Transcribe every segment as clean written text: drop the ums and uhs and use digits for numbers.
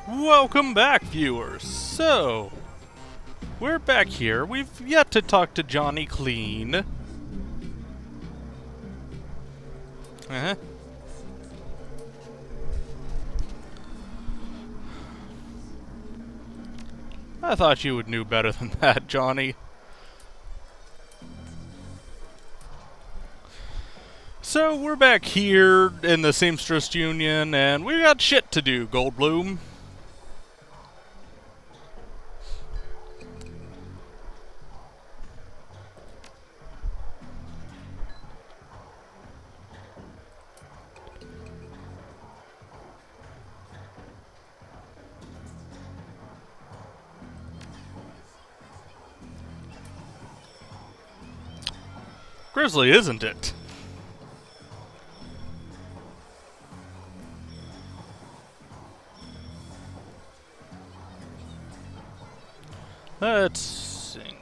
Welcome back, viewers. So, we're back here. We've yet to talk to Johnny Clean. I thought you would know better than that, Johnny. So, we're back here in the Seamstress Union, and we got shit to do, Goldblum. Grizzly, isn't it? Let's think.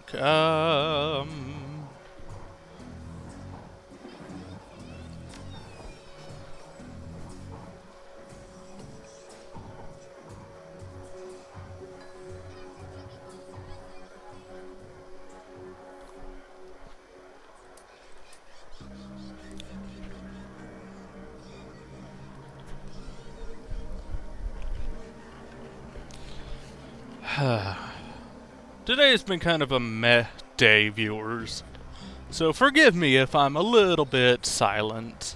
Today's been kind of a meh day, viewers. So forgive me if I'm a little bit silent.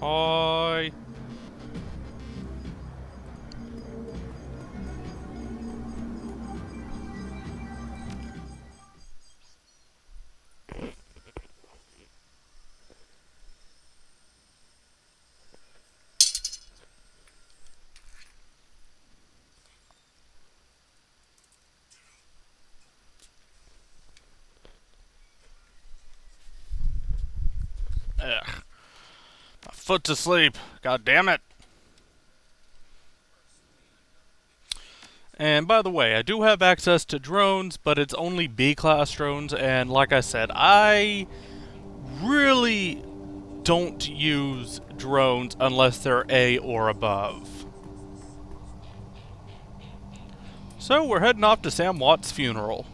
Hi. Ugh. My foot's asleep. God damn it. And by the way, I do have access to drones, but it's only B-class drones, and like I said, I really don't use drones unless they're A or above. So we're heading off to Sam Watt's funeral.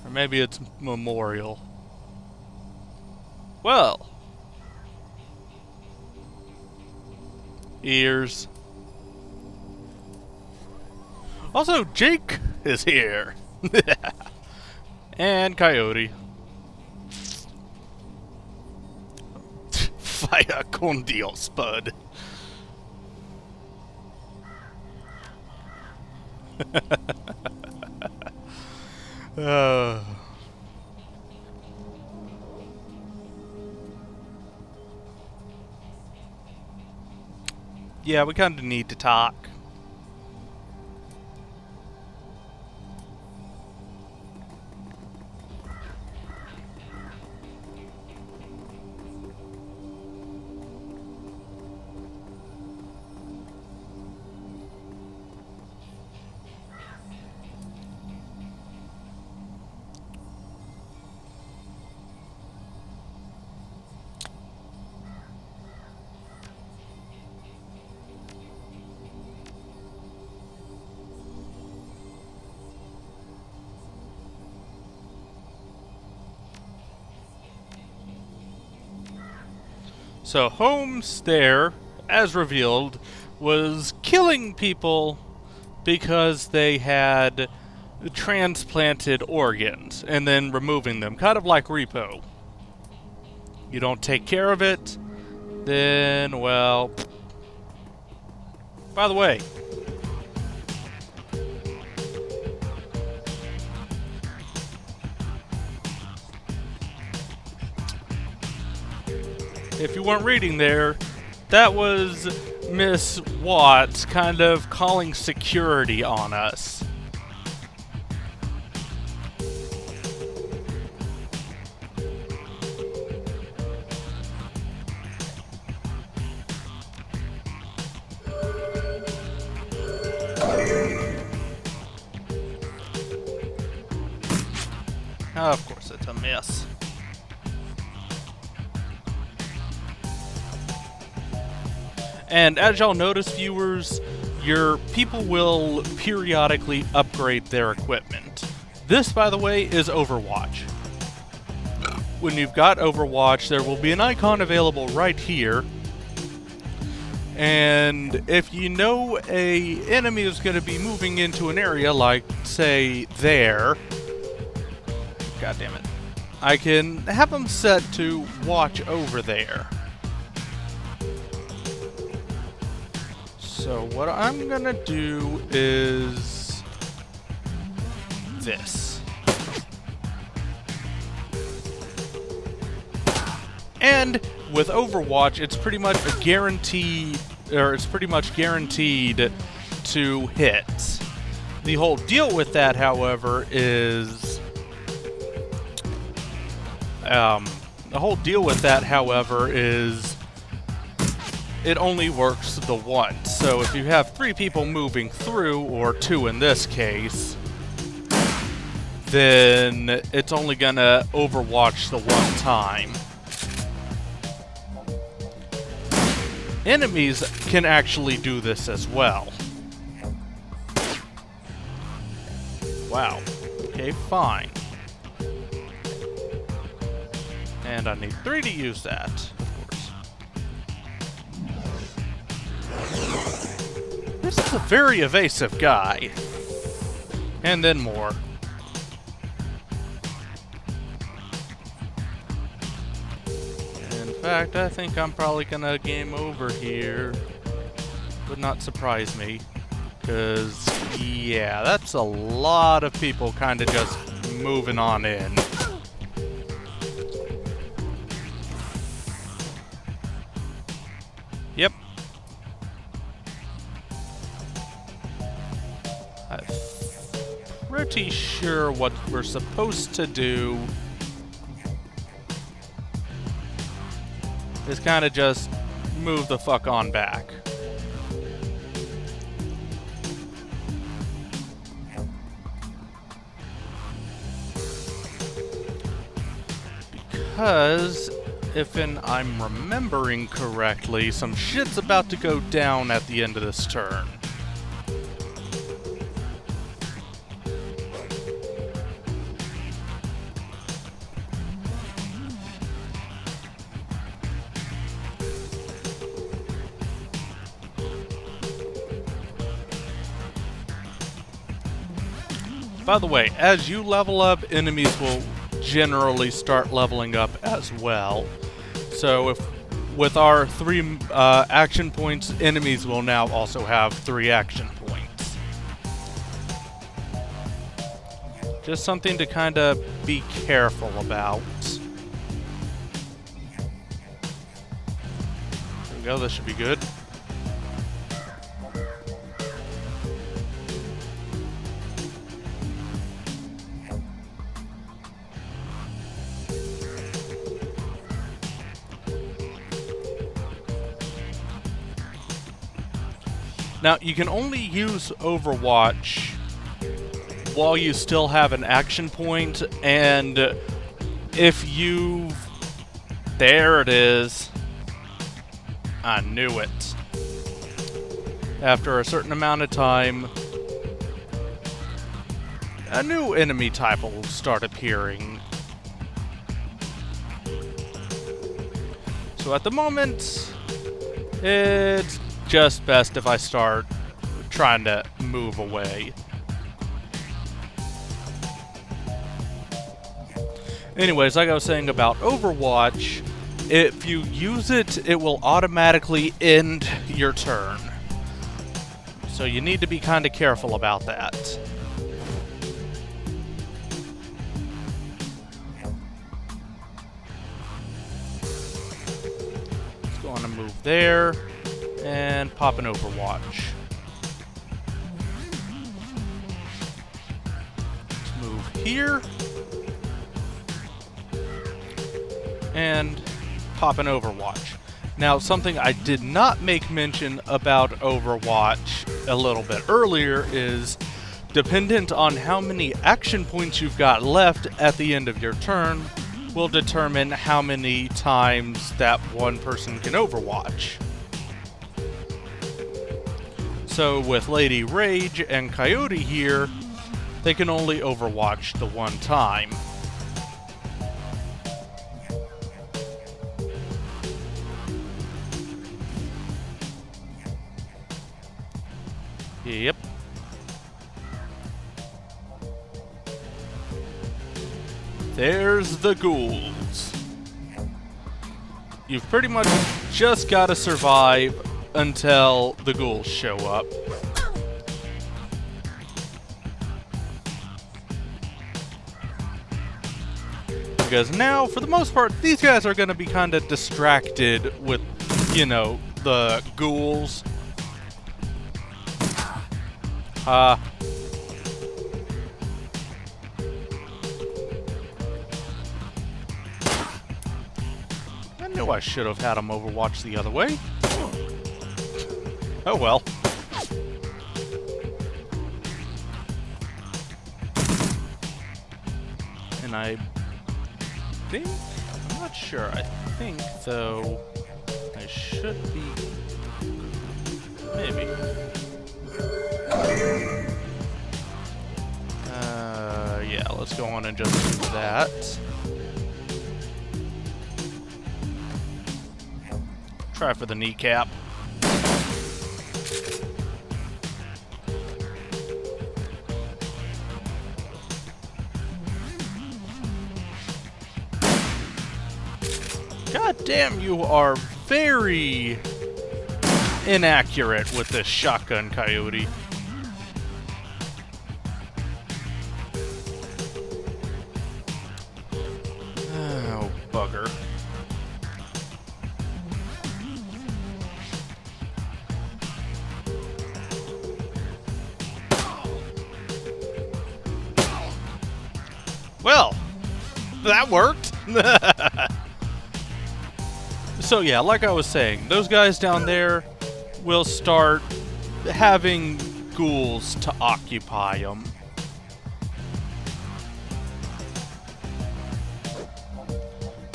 Or maybe it's memorial. Well. Ears. Also, Jake is here. And Coyote. Vaya con Dios, bud. uh. Yeah, we kind of need to talk. So Holmes there, as revealed, was killing people because they had transplanted organs and then removing them, kind of like repo. You don't take care of it, then, well... By the way, if you weren't reading there, that was Miss Watts kind of calling security on us. Of course it's a miss. And as y'all notice, viewers, your people will periodically upgrade their equipment. This, by the way, is Overwatch. When you've got Overwatch, there will be an icon available right here. And if you know an enemy is going to be moving into an area like, say, there, god damn it, I can have them set to watch over there. So what I'm going to do is this. And with Overwatch, it's pretty much a guarantee, or it's pretty much guaranteed to hit. The whole deal with that, however, is it only works the once. So if you have 3 people moving through, or 2 in this case, then it's only gonna Overwatch the one time. Enemies can actually do this as well. Wow. Okay, fine. And I need 3 to use that, of course. This is a very evasive guy. And then more. In fact, I think I'm probably gonna game over here. Would not surprise me. Because, yeah, that's a lot of people kind of just moving on in. Yep. I'm pretty sure what we're supposed to do is kind of just move the fuck on back. Because, if I'm remembering correctly, some shit's about to go down at the end of this turn. By the way, as you level up, enemies will generally start leveling up as well. So if with our 3 action points, enemies will now also have 3 action points. Just something to kind of be careful about. There we go, this should be good. Now, you can only use Overwatch while you still have an action point, and if you've... There it is. I knew it. After a certain amount of time, a new enemy type will start appearing. So at the moment, it's just best if I start trying to move away. Anyways, like I was saying about Overwatch, if you use it, it will automatically end your turn. So you need to be kind of careful about that. Let's go on and move there. And pop an Overwatch. Let's move here. And pop an Overwatch. Now, something I did not make mention about Overwatch a little bit earlier is dependent on how many action points you've got left at the end of your turn, will determine how many times that one person can overwatch. So with Lady Rage and Coyote here, they can only overwatch the one time. Yep. There's the ghouls. You've pretty much just got to survive until the ghouls show up. Because now, for the most part, these guys are going to be kind of distracted with, you know, the ghouls. I knew I should have had him overwatch the other way. Oh well. And I think, I'm not sure, I think, though, I should be, maybe. Yeah, let's go on and just do that. Try for the kneecap. God damn, you are very inaccurate with this shotgun, Coyote. Oh, bugger. Well, that worked. So yeah, like I was saying, those guys down there will start having ghouls to occupy them.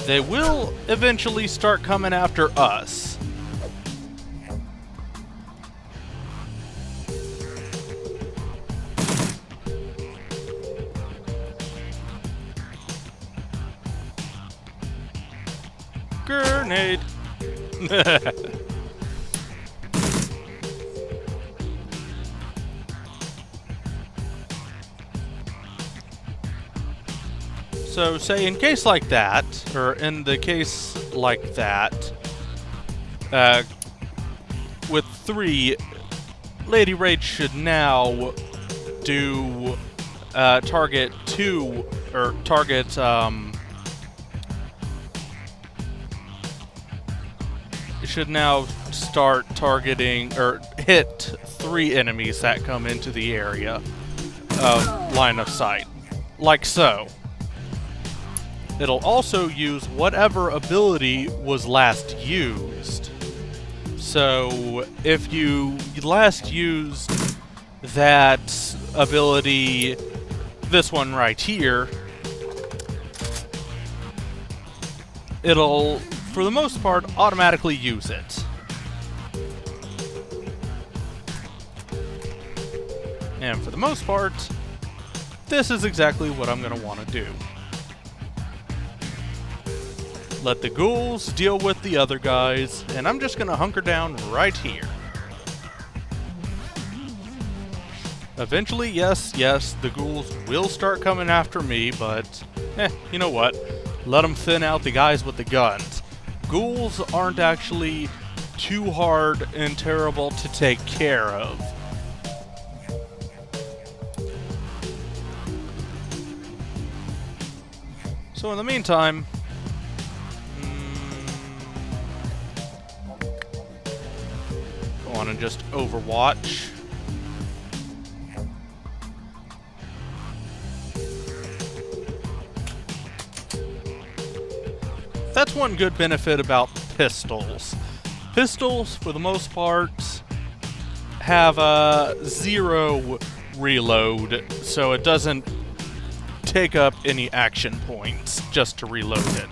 They will eventually start coming after us. Grenade! So, say in case like that, or in the case like that, with 3, Lady Rage should now do target 2, or target should now start targeting, or hit 3 enemies that come into the area of line of sight. Like so. It'll also use whatever ability was last used. So, if you last used that ability, this one right here, it'll, for the most part, automatically use it. And for the most part, this is exactly what I'm going to want to do. Let the ghouls deal with the other guys, and I'm just going to hunker down right here. Eventually, yes, the ghouls will start coming after me, but, you know what? Let them thin out the guys with the guns. Ghouls aren't actually too hard and terrible to take care of. So in the meantime, go on and just overwatch. That's one good benefit about pistols. Pistols, for the most part, have a 0 reload, so it doesn't take up any action points just to reload it.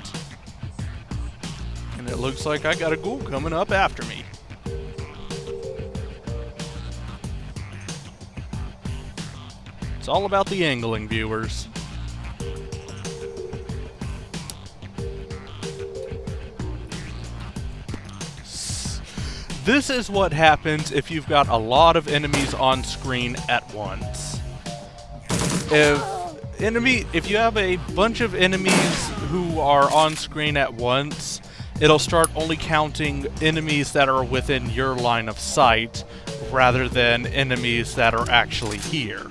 And it looks like I got a ghoul coming up after me. It's all about the angling, viewers. This is what happens if you've got a lot of enemies on screen at once. If you have a bunch of enemies who are on screen at once, it'll start only counting enemies that are within your line of sight rather than enemies that are actually here.